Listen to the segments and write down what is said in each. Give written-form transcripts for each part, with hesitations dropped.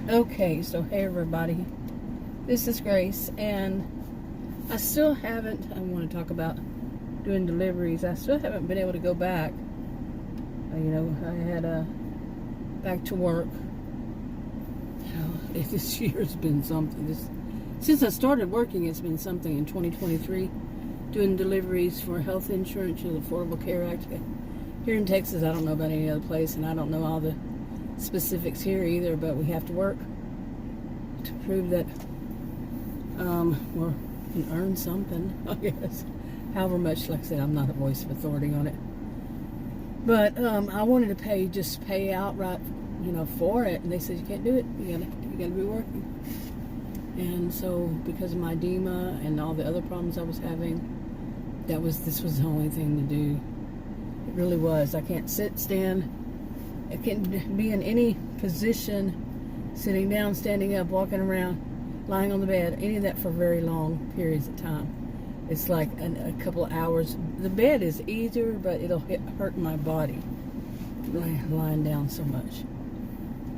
Okay, so hey everybody, this is Grace, and I still haven't, I want to talk about doing deliveries. I still haven't been able to go back. I had back to work. This year's been something. Since I started working, it's been something in 2023, doing deliveries for health insurance, the Affordable Care Act. Here in Texas, I don't know about any other place, and I don't know all the specifics here either, but we have to work to prove that we can earn something, I guess. However much, like I said, I'm not a voice of authority on it. But I wanted to pay outright, for it, and they said you can't do it. You gotta be working. And so, because of my edema and all the other problems I was having, this was the only thing to do. It really was. I can't sit, stand. I can't be in any position, sitting down, standing up, walking around, lying on the bed, any of that for very long periods of time. It's like a couple of hours. The bed is easier, but it'll hurt my body lying down so much.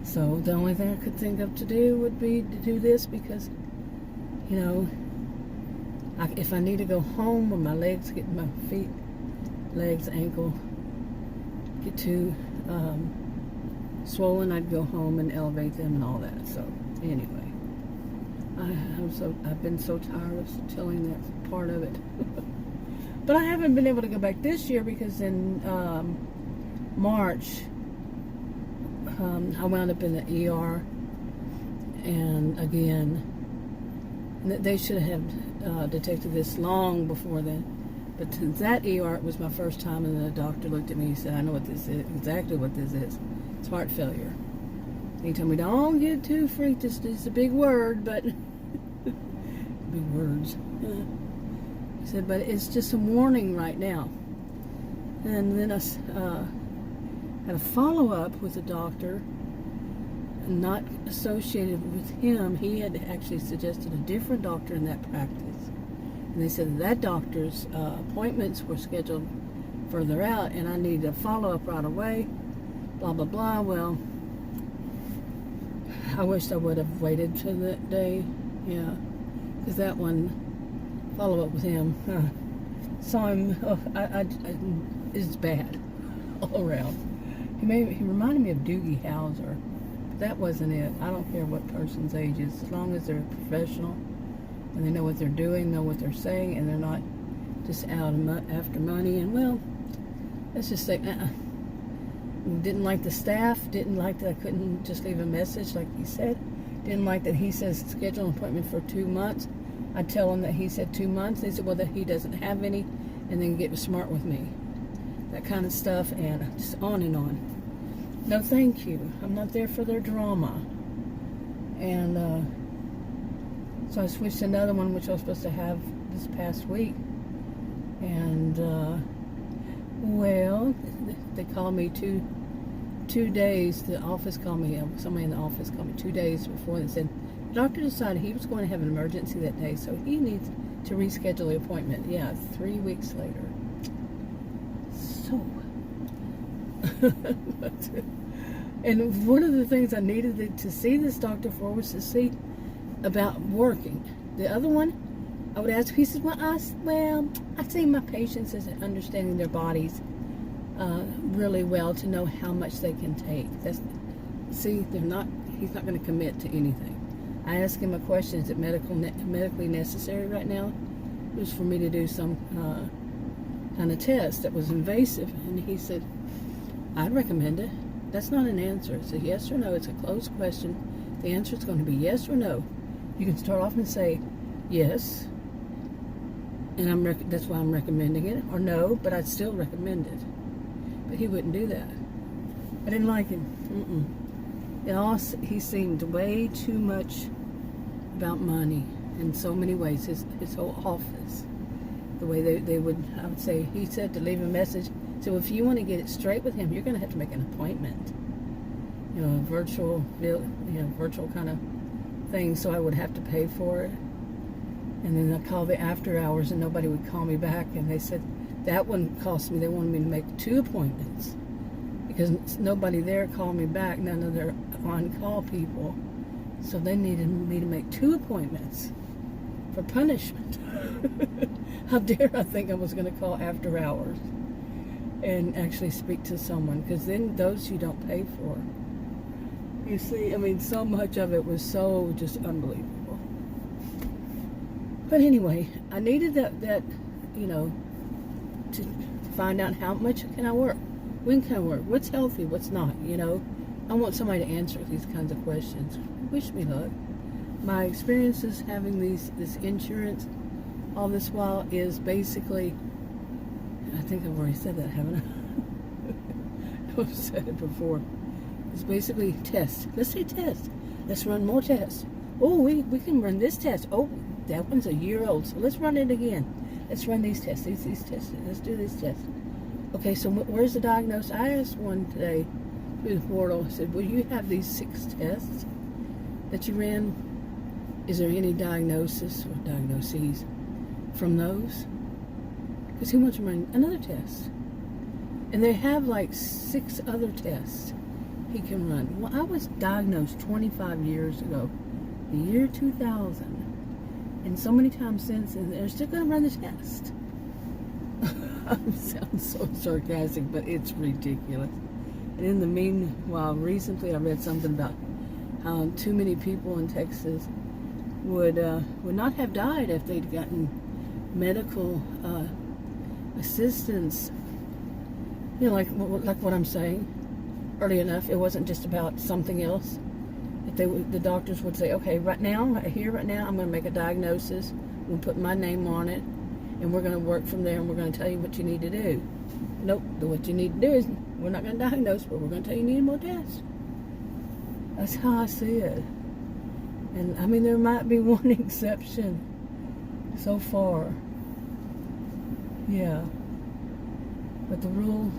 So the only thing I could think of to do would be to do this because, if I need to go home when my legs get, my feet, legs, ankle, get too swollen, I'd go home and elevate them and all that. So anyway, I've been so tired of telling that part of it. But I haven't been able to go back this year because in March I wound up in the ER, and again, they should have detected this long before then. But to that ER, it was my first time, and the doctor looked at me and said, "I know what this is, exactly what this is. It's heart failure." And he told me, "Don't get too freaked. It's a big word, but big words." He said, "But it's just a warning right now." And then I had a follow-up with a doctor, not associated with him. He had actually suggested a different doctor in that practice. And they said that doctor's appointments were scheduled further out, and I needed a follow-up right away, blah, blah, blah. Well, I wished I would have waited till that day, because that one, follow-up with him, saw him, it's bad all around. He reminded me of Doogie Howser. That wasn't it. I don't care what person's age is, as long as they're professional and they know what they're doing, know what they're saying, and they're not just out after money. And well, let's just say, didn't like the staff, didn't like that I couldn't just leave a message like he said, didn't like that he says schedule an appointment for 2 months. I tell him that he said 2 months. They said, well, that he doesn't have any, and then get smart with me. That kind of stuff, and just on and on. No, thank you. I'm not there for their drama. And so I switched to another one, which I was supposed to have this past week. And well, they called me two days. The office called me. Somebody in the office called me 2 days before. They said the doctor decided he was going to have an emergency that day, so he needs to reschedule the appointment. Yeah, 3 weeks later. So. And one of the things I needed to see this doctor for was to see about working. The other one, I would ask, he said, I see my patients as understanding their bodies really well to know how much they can take. He's not going to commit to anything. I asked him a question, is it medically necessary right now? It was for me to do some kind of test that was invasive, and he said, I'd recommend it. That's not an answer. It's a yes or no. It's a closed question. The answer is going to be yes or no. You can start off and say yes, and that's why I'm recommending it, or no, but I'd still recommend it. But he wouldn't do that. I didn't like him. He seemed way too much about money in so many ways. His whole office, the way they would, I would say, he said to leave a message. So if you want to get it straight with him, you're going to have to make an appointment. A virtual kind of thing. So I would have to pay for it. And then I called the after hours, and nobody would call me back. And they said that one cost me. They wanted me to make 2 appointments because nobody there called me back. None of their on-call people So they needed me to make 2 appointments for punishment. How dare I think I was going to call after hours and actually speak to someone, because then those you don't pay for. You see, I mean, so much of it was so just unbelievable. But anyway, I needed that to find out how much can I work, when can I work, what's healthy, what's not, I want somebody to answer these kinds of questions. Wish me luck. My experiences having this insurance all this while is basically, I think I've already said that, haven't I? I've said it before. It's basically test. Let's say test. Let's run more tests. Oh, we can run this test. Oh, that one's a year old, so let's run it again. Let's run these tests, these tests. Let's do these tests. Okay, so where's the diagnosis? I asked one today through the portal. I said, will you have these 6 tests that you ran? Is there any diagnosis or diagnoses from those? Because he wants to run another test. And they have like 6 other tests he can run. Well, I was diagnosed 25 years ago, the year 2000. And so many times since, and they're still going to run the test. I sound so sarcastic, but it's ridiculous. And in the meanwhile, recently I read something about how too many people in Texas would not have died if they'd gotten medical assistance. Like what I'm saying early enough. It wasn't just about something else. If the doctors would say, okay, right now, I'm going to make a diagnosis. We'll put my name on it, and we're going to work from there, and we're going to tell you what you need to do. Nope, what you need to do is, we're not going to diagnose, but we're going to tell you need more tests. That's how I see it. And I mean, there might be one exception so far. Yeah. But the rule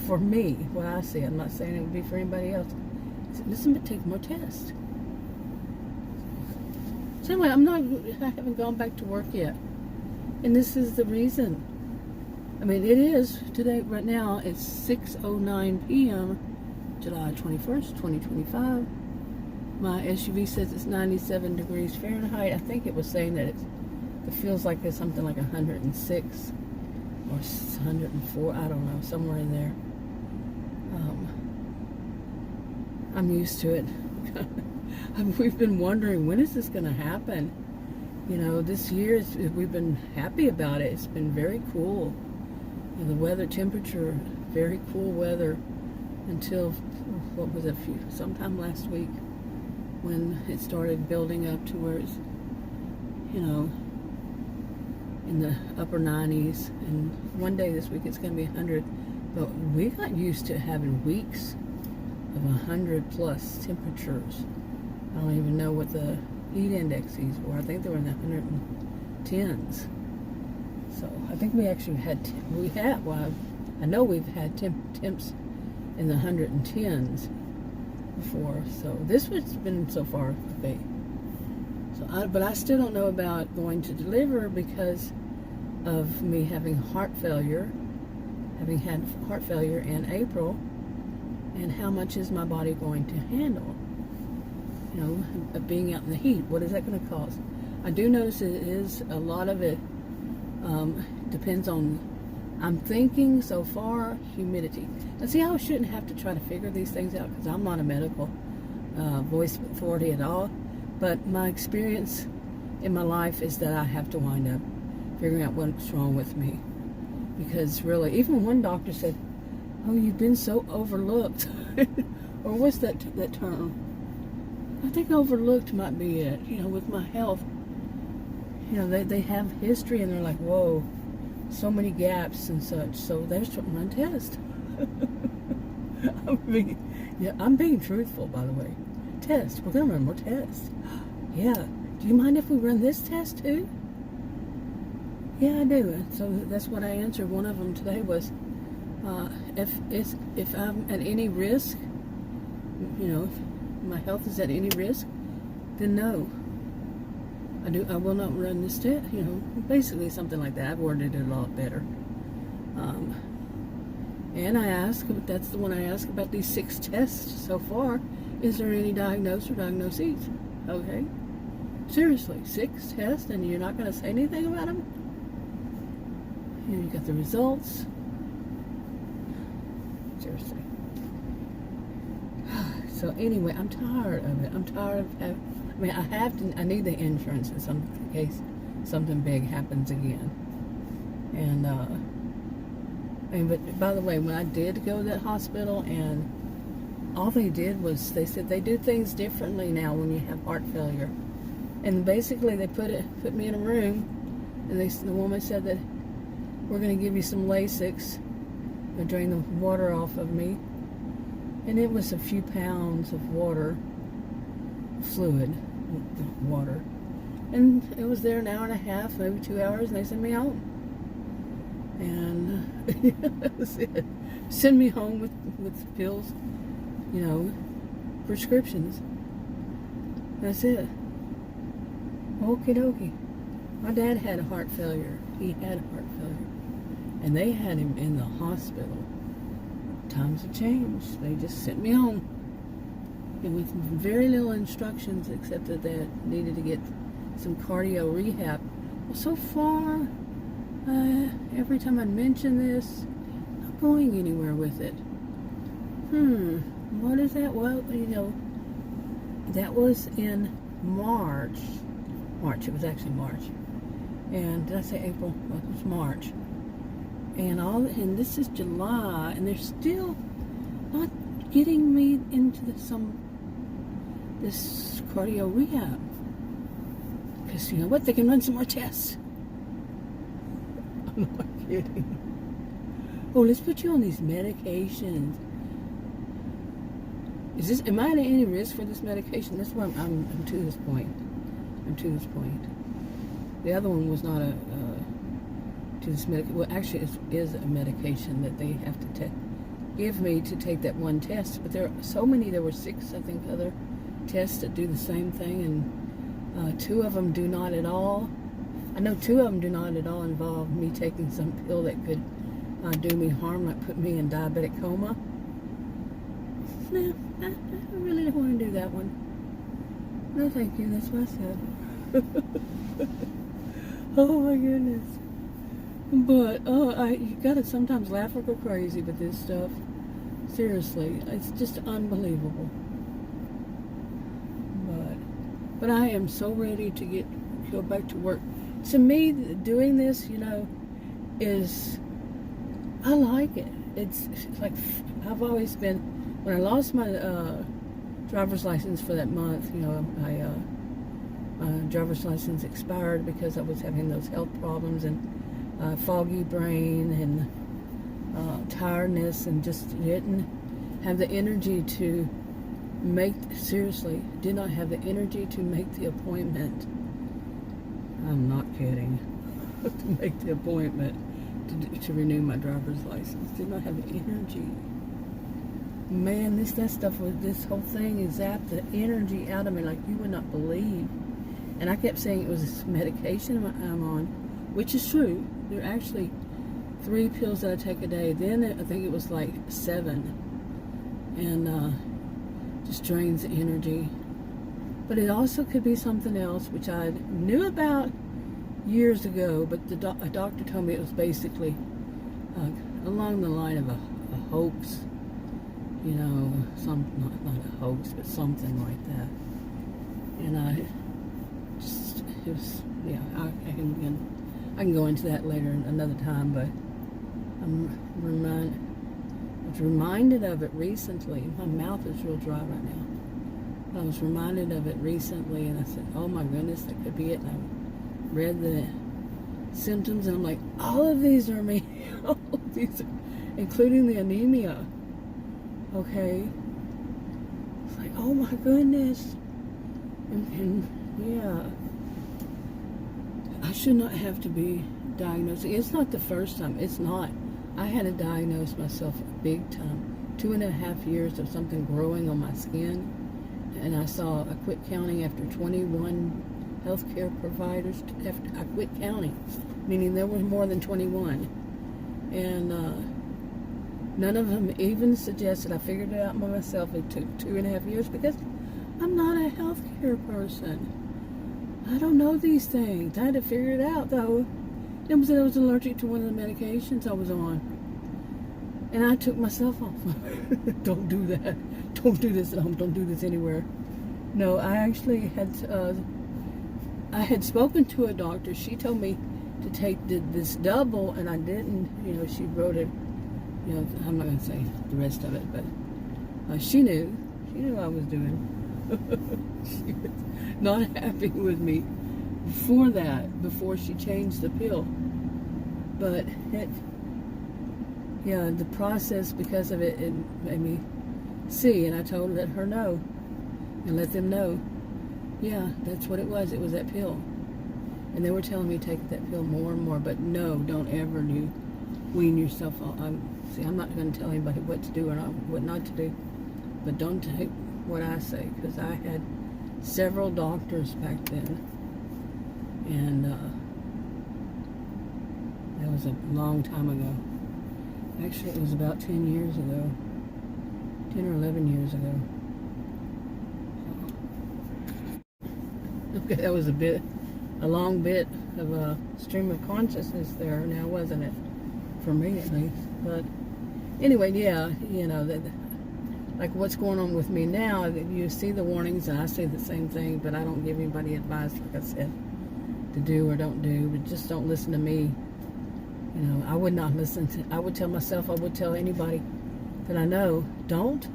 for me, what I see, I'm not saying it would be for anybody else, is listen, but take more tests. So anyway, I haven't gone back to work yet. And this is the reason. I mean, it is today, right now, it's 6:09 p.m., July 21st, 2025. My SUV says it's 97 degrees Fahrenheit. I think it was saying that it feels like it's something like 106 or 104, I don't know, somewhere in there. I'm used to it. We've been wondering, when is this going to happen? This year we've been happy about it. It's been very cool. The weather, temperature, very cool weather until, what was it, sometime last week when it started building up to where it's, in the upper 90s. And one day this week it's going to be 100. But we got used to having weeks of 100 plus temperatures. I don't even know what the heat indexes were. I think they were in the 110s. So I think we actually I know we've had temps in the 110s before. So this has been so far okay. But I still don't know about going to deliver because of me having heart failure, having had heart failure in April, and how much is my body going to handle? Being out in the heat, what is that going to cause? I do notice it is, a lot of it depends on, I'm thinking so far, humidity. Now see, I shouldn't have to try to figure these things out because I'm not a medical voice authority at all. But my experience in my life is that I have to wind up figuring out what's wrong with me. Because really, even one doctor said, oh, you've been so overlooked. Or what's that term? I think overlooked might be it, with my health. They have history and they're like, whoa, so many gaps and such. So they're starting to run tests. I'm being truthful, by the way. Test. We're going to run more tests. Yeah. Do you mind if we run this test too? Yeah, I do. So that's what I answered. One of them today was, if I'm at any risk, if my health is at any risk, then no. I will not run this test. Basically something like that. I've worded it a lot better. And I asked, that's the one I asked about these 6 tests so far. Is there any diagnosis or diagnoses? Okay? Seriously, 6 tests and you're not going to say anything about them? You got the results. Seriously. So anyway, I'm tired of it. I'm tired of I need the insurance in case something big happens again. And but by the way, when I did go to that hospital, and all they did was, they said they do things differently now when you have heart failure. And basically they put me in a room, and the woman said that we're going to give you some Lasix to drain the water off of me. And it was a few pounds of water, fluid water. And it was there an hour and a half, maybe 2 hours, and they sent me home. And that was it. Send me home with pills, prescriptions. That's it. Okie dokie. My dad had a heart failure. He had heart failure. And they had him in the hospital. Times have changed. They just sent me home. And with very little instructions, except that they needed to get some cardio rehab. Well, so far, every time I mention this, I'm not going anywhere with it. What is that? Well, that was in March. It was actually March. And did I say April? Well, it was March. And this is July, and they're still not getting me into this cardio rehab. Because you know what? They can run some more tests. I'm not kidding. Oh, let's put you on these medications. Am I at any risk for this medication? That's why I'm to this point. The other one was not to this medication. Well, actually, it is a medication that they have to give me to take that one test. But there are so many. There were 6, I think, other tests that do the same thing, and 2 of them do not at all. I know 2 of them do not at all involve me taking some pill that could do me harm, like put me in diabetic coma. No, I really don't want to do that one. No, thank you. That's what I said. Oh my goodness. But you gotta sometimes laugh or go crazy with this stuff. Seriously, it's just unbelievable. But I am so ready to go back to work. To me, doing this, is, I like it. It's like, I've always been, when I lost my driver's license for that month, my driver's license expired because I was having those health problems and foggy brain and tiredness, and just didn't have the energy to did not have the energy to make the appointment. I'm not kidding. To make the appointment to renew my driver's license. Did not have the energy. Man, this whole thing has zapped the energy out of me like you would not believe. And I kept saying it was this medication I'm on, which is true. There are actually 3 pills that I take a day. Then I think it was like 7. And just drains the energy. But it also could be something else, which I knew about years ago, but a doctor told me it was basically along the line of a hoax, not a hoax, but something like that. And I can go into that later another time, but I was reminded of it recently. My mouth is real dry right now. I was reminded of it recently, and I said, oh my goodness, that could be it. And I read the symptoms, and I'm like, all of these are me. All of these, including the anemia. Okay? It's like, oh my goodness. And yeah. I should not have to be diagnosed. It's not the first time. It's not. I had to diagnose myself big time. 2.5 years of something growing on my skin. And I quit counting after 21 healthcare providers. I quit counting, meaning there were more than 21. And none of them even suggested. I figured it out by myself. It took 2.5 years because I'm not a healthcare person. I don't know these things. I had to figure it out, though. Them said I was allergic to one of the medications I was on. And I took myself off. Don't do that. Don't do this at home. Don't do this anywhere. No, I actually had spoken to a doctor. She told me to take this double, and I didn't. You know, she wrote it. You know, I'm not going to say the rest of it, but she knew. She knew what I was doing. She was not happy with me before she changed the pill. But the process, because of it, it made me see, and I let her know, and let them know, yeah, that's what it was. It was that pill. And they were telling me to take that pill more and more, but no, don't ever wean yourself off. I'm not going to tell anybody what to do or what not to do, but don't take what I say, because I had several doctors back then, and that was a long time ago. Actually, it was about 10 years ago, 10 or 11 years ago. Okay, that was a long bit of a stream of consciousness there now, wasn't it? For me, at least. But anyway, yeah, you know, like what's going on with me now, you see the warnings, and I say the same thing, but I don't give anybody advice, like I said, to do or don't do, but just don't listen to me. You know, I would not listen to, I would tell myself, I would tell anybody that I know, don't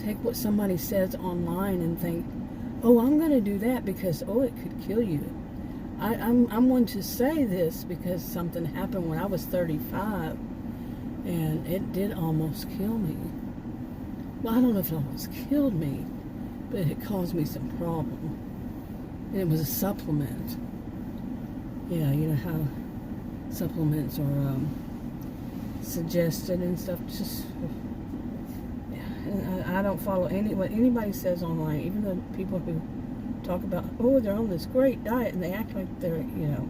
take what somebody says online and think, oh, I'm going to do that because, it could kill you. I'm one to say this because something happened when I was 35, and it did almost kill me. Well, I don't know if it almost killed me, but it caused me some problem. And it was a supplement. Yeah, you know how supplements are suggested and stuff. Just, yeah. And I don't follow what anybody says online, even the people who talk about, they're on this great diet, and they act like they're, you know,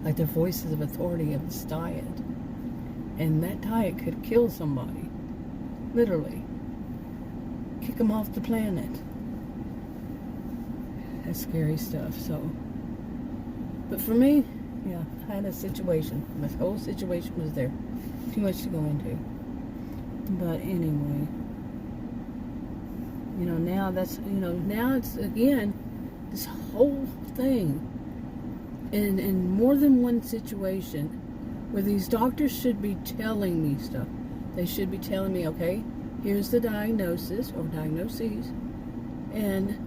like they're voices of authority of this diet. And that diet could kill somebody. Literally. Kick them off the planet. That's scary stuff, so. But for me, yeah, I had a situation. My whole situation was there. Too much to go into. But anyway. You know, now it's, again, this whole thing. In more than one situation where these doctors should be telling me stuff. They should be telling me, okay, here's the diagnosis or diagnoses, and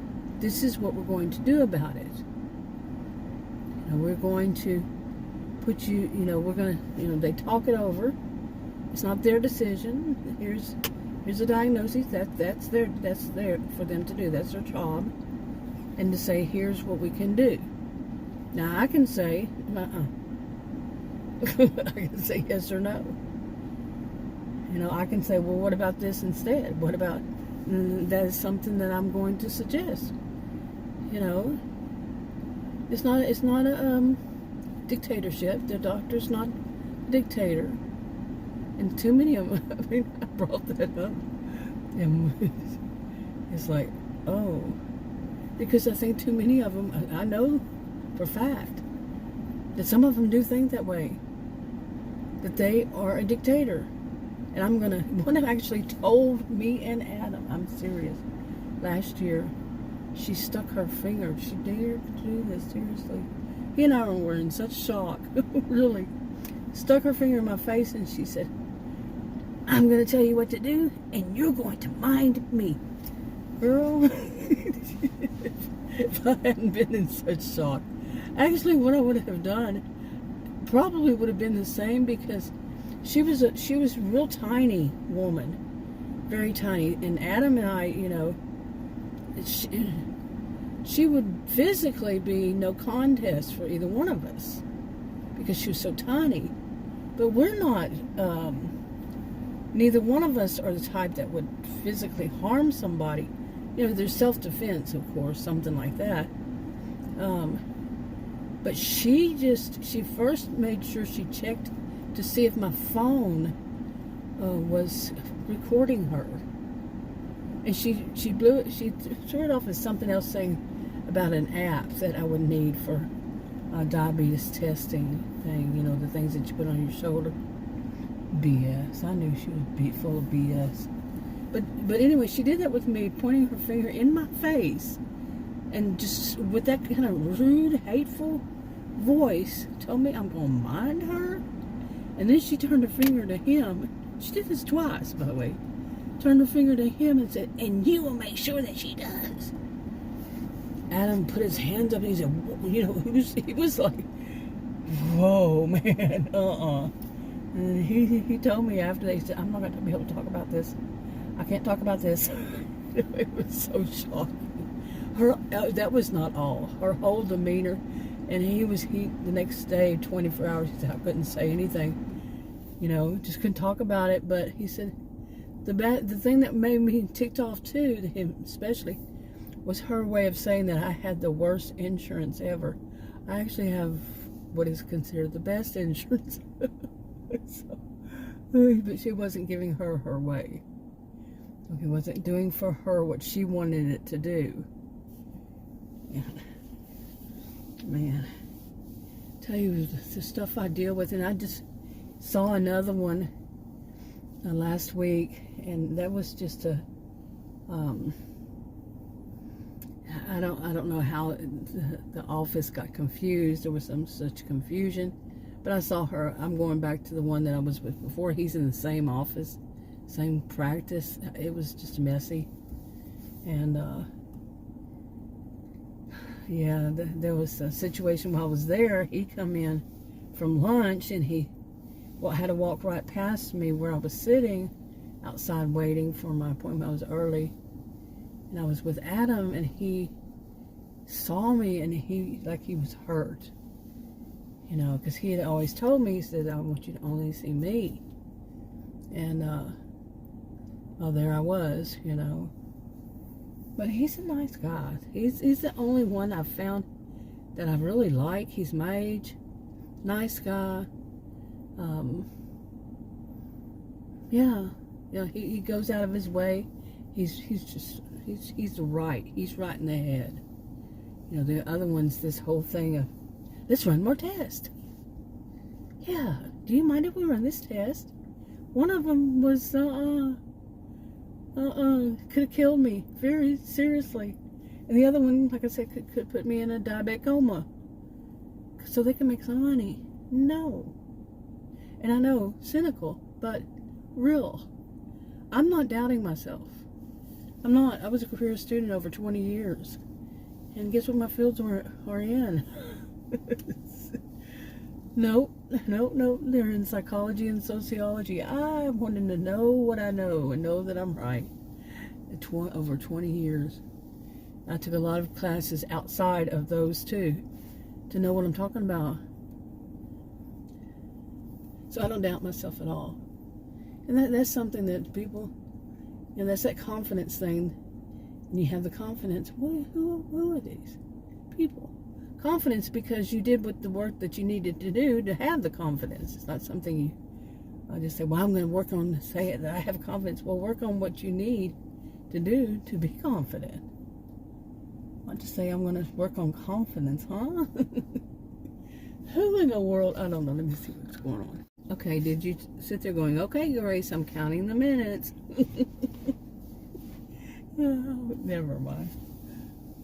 this is what we're going to do about it. You know, we're going to put you, you know, we're going to, you know, they talk it over. It's not their decision. Here's a diagnosis. That's there for them to do. That's their job. And to say, here's what we can do. Now, I can say, I can say yes or no. You know, I can say, well, what about this instead? What about, that is something that I'm going to suggest. You know, it's not a dictatorship. The doctor's not a dictator. And too many of them, I mean, I brought that up. And it's like, because I think too many of them, I know for a fact that some of them do think that way. That they are a dictator. And one actually told me and Adam, I'm serious, last year, she stuck her finger, she dared to do this, seriously. He and I were in such shock, really. Stuck her finger in my face and she said, I'm going to tell you what to do, and you're going to mind me. Girl, if I hadn't been in such shock. Actually, what I would have done probably would have been the same, because she was a real tiny woman, very tiny, and Adam and I, you know, she would physically be no contest for either one of us because she was so tiny. But we're not, neither one of us are the type that would physically harm somebody. You know, there's self-defense, of course, something like that. But she first made sure she checked to see if my phone was recording her. And she blew it. She threw it off as something else, saying about an app that I would need for diabetes testing thing. You know, the things that you put on your shoulder. BS. I knew she was full of BS. But anyway, she did that with me, pointing her finger in my face, and just with that kind of rude, hateful voice, told me I'm gonna mind her. And then she turned her finger to him. She did this twice, by the way. Turned her finger to him and said, "And you will make sure that she does." Adam put his hands up and he said, you know, he was like, "Whoa, man, And he told me after, they said, "I'm not going to be able to talk about this. I can't talk about this." It was so shocking. That was not all. Her whole demeanor, and he the next day, 24 hours, he said, I couldn't say anything. You know, just couldn't talk about it. But he said, the thing that made me ticked off too, to him especially, was her way of saying that I had the worst insurance ever. I actually have what is considered the best insurance. So, but she wasn't giving her way. He wasn't doing for her what she wanted it to do. Man, tell you the stuff I deal with, and I just saw another one last week, and that was just a I don't know how the office got confused. There was some such confusion, but I saw her. I'm going back to the one that I was with before. He's in the same office, same practice. It was just messy, and yeah, there was a situation while I was there. He come in from lunch, and he had to walk right past me where I was sitting outside waiting for my appointment. I was early, and I was with Adam, and he saw me, and he was hurt, you know, because he had always told me, he said, "I want you to only see me." And well, there I was, you know. But he's a nice guy. He's the only one I've found that I really like. He's my age, nice guy. Yeah, he goes out of his way. He's right. He's right in the head. You know, the other one's this whole thing of, let's run more tests. Yeah, do you mind if we run this test? One of them was, could have killed me very seriously. And the other one, like I said, could put me in a diabetic coma so they can make some money. No. And I know, cynical, but real. I'm not doubting myself. I'm not. I was a career student over 20 years. And guess what my fields are in? Nope. They're in psychology and sociology. I wanted to know what I know and know that I'm right. Over 20 years. I took a lot of classes outside of those two to know what I'm talking about. So I don't doubt myself at all. And that's something that people, you know, that's that confidence thing. And you have the confidence. Who are these people? Confidence because you did the work that you needed to do to have the confidence. It's not something you just say, well, I'm going to work on, say it, that I have confidence. Well, work on what you need to do to be confident. Not to say I'm going to work on confidence, huh? Who in the world? I don't know. Let me see what's going on. Okay, did you sit there going, okay, Grace, I'm counting the minutes. Oh, never mind.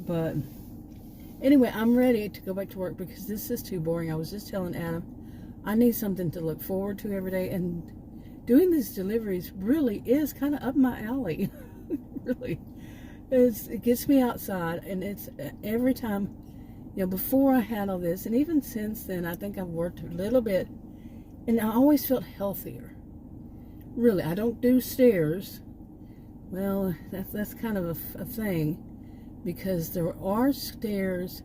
But anyway, I'm ready to go back to work because this is too boring. I was just telling Adam, I need something to look forward to every day. And doing these deliveries really is kind of up my alley. Really. It gets me outside, and it's every time, you know, before I had all this, and even since then, I think I've worked a little bit, and I always felt healthier. Really, I don't do stairs. Well, that's kind of a thing, because there are stairs,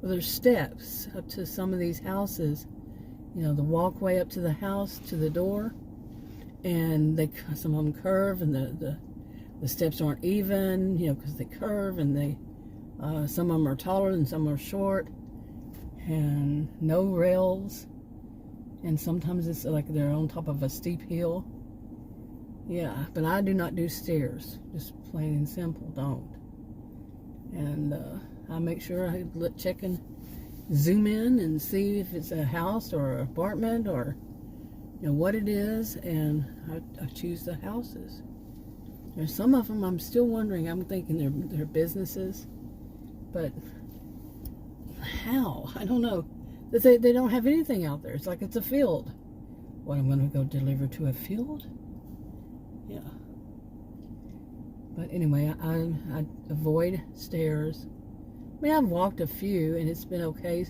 well, there's steps up to some of these houses, you know, the walkway up to the house, to the door, and some of them curve, and the steps aren't even, you know, because they curve, and some of them are taller and some are short, and no rails, and sometimes it's like they're on top of a steep hill. Yeah, but I do not do stairs. Just plain and simple, don't. And I make sure I check and zoom in and see if it's a house or an apartment or what it is, and I choose the houses. There's some of them I'm still wondering. I'm thinking they're businesses, but how? I don't know. They don't have anything out there. It's like it's a field. What, I'm going to go deliver to a field? Yeah. But anyway, I avoid stairs. I mean, I've walked a few and it's been okay,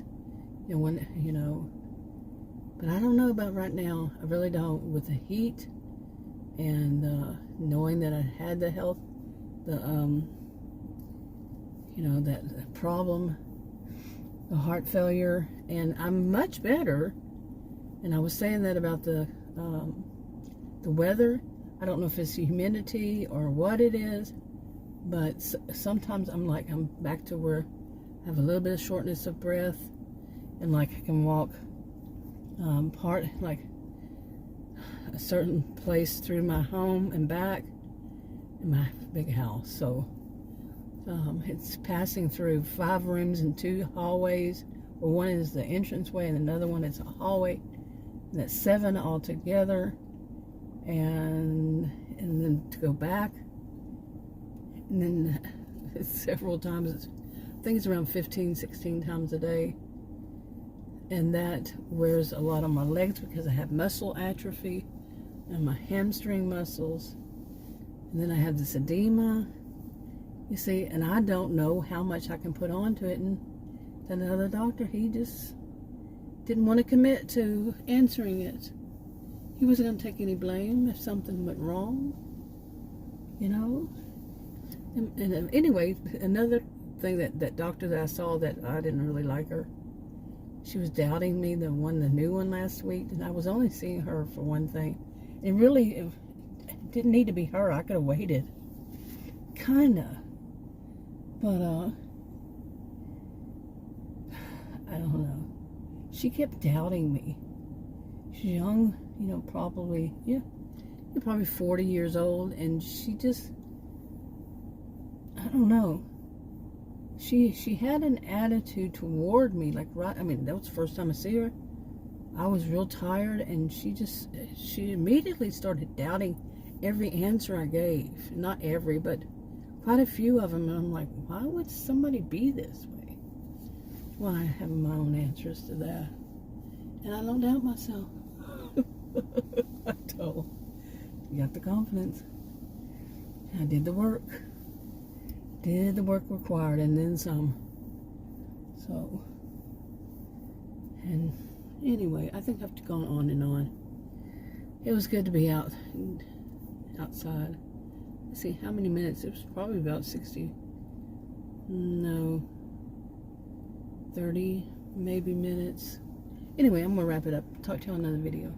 but I don't know about right now. I really don't, with the heat and knowing that I had the health, that problem, the heart failure, and I'm much better. And I was saying that about the weather. I don't know if it's humidity or what it is, but sometimes I'm back to where I have a little bit of shortness of breath, and like I can walk like a certain place through my home and back in my big house. So it's passing through 5 rooms and 2 hallways. Well, one is the entranceway and another one is a hallway. And that's 7 altogether. And then to go back, and then several times, I think it's around 15, 16 times a day. And that wears a lot on my legs because I have muscle atrophy and my hamstring muscles. And then I have this edema, you see, and I don't know how much I can put onto it. And then another doctor, he just didn't want to commit to answering it. He wasn't going to take any blame if something went wrong, And anyway, another thing, that doctor that I saw, that I didn't really like her. She was doubting me, the new one last week, and I was only seeing her for one thing. And really, it didn't need to be her. I could have waited. Kinda. But, I don't know. She kept doubting me. She's young, probably 40 years old, and she just, I don't know. She had an attitude toward me, that was the first time I see her. I was real tired, and she immediately started doubting every answer I gave. Not every, but quite a few of them. And I'm like, why would somebody be this way? Well, I have my own answers to that. And I don't doubt myself. I told. You got the confidence. I did the work. Did the work required, and then some. So, and anyway, I think I've gone on and on. It was good to be outside. Let's see how many minutes. It was probably about 30 maybe minutes. Anyway, I'm gonna wrap it up. Talk to you on another video.